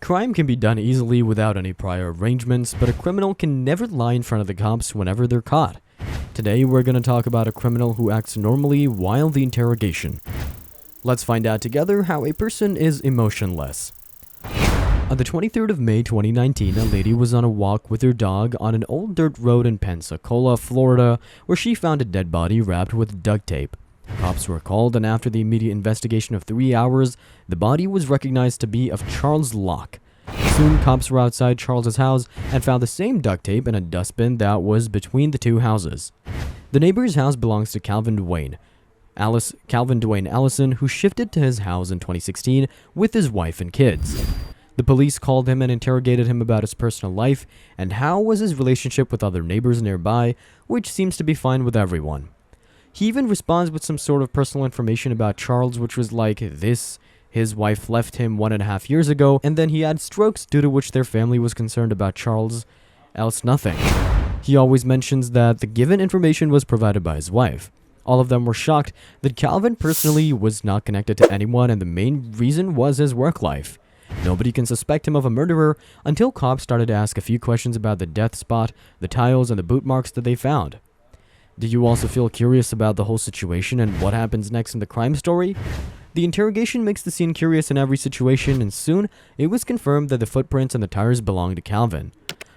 Crime can be done easily without any prior arrangements, but a criminal can never lie in front of the cops whenever they're caught. Today, we're going to talk about a criminal who acts normally while the interrogation. Let's find out together how a person is emotionless. On the 23rd of May 2019, a lady was on a walk with her dog on an old dirt road in Pensacola, Florida, where she found a dead body wrapped with duct tape. Cops were called, and after the immediate investigation of 3 hours, the body was recognized to be of Charles Locke. Soon, cops were outside Charles's house and found the same duct tape in a dustbin that was between the two houses. The neighbor's house belongs to Calvin Dwayne Allison, who shifted to his house in 2016 with his wife and kids. The police called him and interrogated him about his personal life and how was his relationship with other neighbors nearby, which seems to be fine with everyone. He even responds with some sort of personal information about Charles, which was like this: his wife left him 1.5 years ago, and then he had strokes, due to which their family was concerned about Charles, else nothing. He always mentions that the given information was provided by his wife. All of them were shocked that Calvin personally was not connected to anyone, and the main reason was his work life. Nobody can suspect him of a murderer until cops started to ask a few questions about the death spot, the tiles, and the boot marks that they found. Do you also feel curious about the whole situation and what happens next in the crime story? The interrogation makes the scene curious in every situation, and soon it was confirmed that the footprints and the tires belonged to Calvin.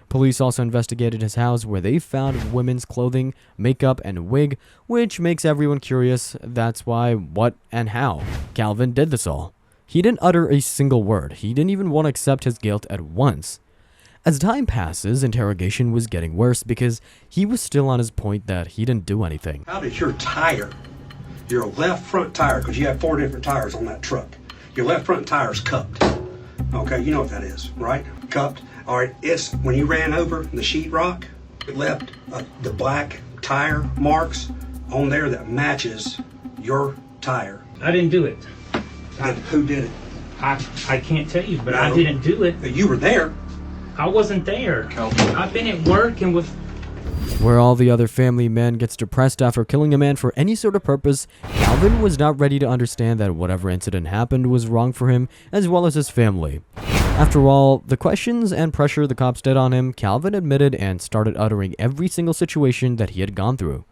Police also investigated his house, where they found women's clothing, makeup, and a wig, which makes everyone curious. That's why, what, and how Calvin did this all. He didn't utter a single word. He didn't even want to accept his guilt at once. As time passes, interrogation was getting worse because he was still on his point that he didn't do anything. How did your tire, your left front tire, because you have 4 different tires on that truck, your left front tire's cupped? Okay, you know what that is, right? Cupped. All right, it's when you ran over the sheetrock, it left the black tire marks on there that matches your tire. I didn't do it. Who did it? I can't tell you, but No. I didn't do it. You were there. I wasn't there. I've been at work and with... Where all the other family man gets depressed after killing a man for any sort of purpose, Calvin was not ready to understand that whatever incident happened was wrong for him as well as his family. After all the questions and pressure the cops did on him, Calvin admitted and started uttering every single situation that he had gone through.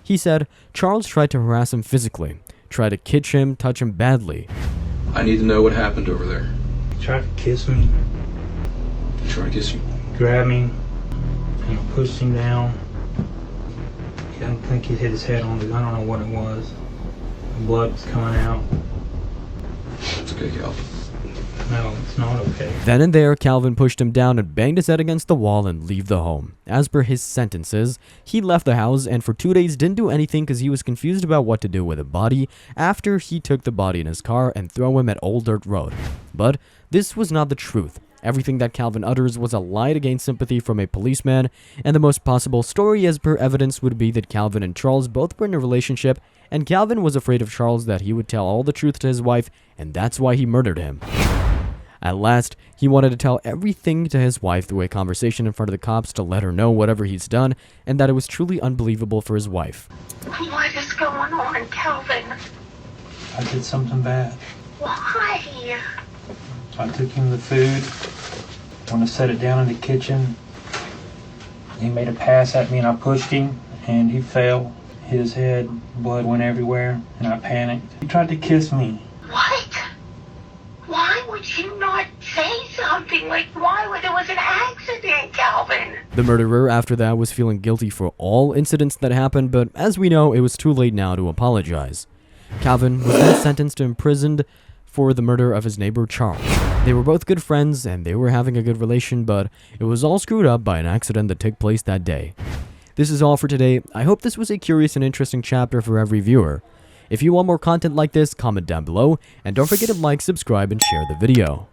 He said Charles tried to harass him physically, tried to kitch him, touch him badly. I need to know what happened over there. He tried to kiss me, Try to kiss you. grab me, and pushed him down. I don't think he hit his head on the... I don't know what it was. The blood was coming out. It's okay, Calvin. No, it's not okay. Then and there, Calvin pushed him down and banged his head against the wall and left the home. As per his sentences, he left the house and for 2 days didn't do anything because he was confused about what to do with the body after he took the body in his car and threw him at Old Dirt Road. But this was not the truth. Everything that Calvin utters was a lie to gain sympathy from a policeman, and the most possible story as per evidence would be that Calvin and Charles both were in a relationship, and Calvin was afraid of Charles that he would tell all the truth to his wife, and that's why he murdered him. At last, he wanted to tell everything to his wife through a conversation in front of the cops to let her know whatever he's done, and that it was truly unbelievable for his wife. What is going on, Calvin? I did something bad. Why? I took him the food. When I set it down in the kitchen, he made a pass at me and I pushed him and he fell. Hit his head, blood went everywhere, and I panicked. He tried to kiss me. What? Why would you not say something? Like, why would it was an accident, Calvin? The murderer after that was feeling guilty for all incidents that happened, but as we know, it was too late now to apologize. Calvin was then sentenced to imprisoned for the murder of his neighbor Charles. They were both good friends and they were having a good relation, but it was all screwed up by an accident that took place that day. This is all for today. I hope this was a curious and interesting chapter for every viewer. If you want more content like this, comment down below, and don't forget to like, subscribe, and share the video.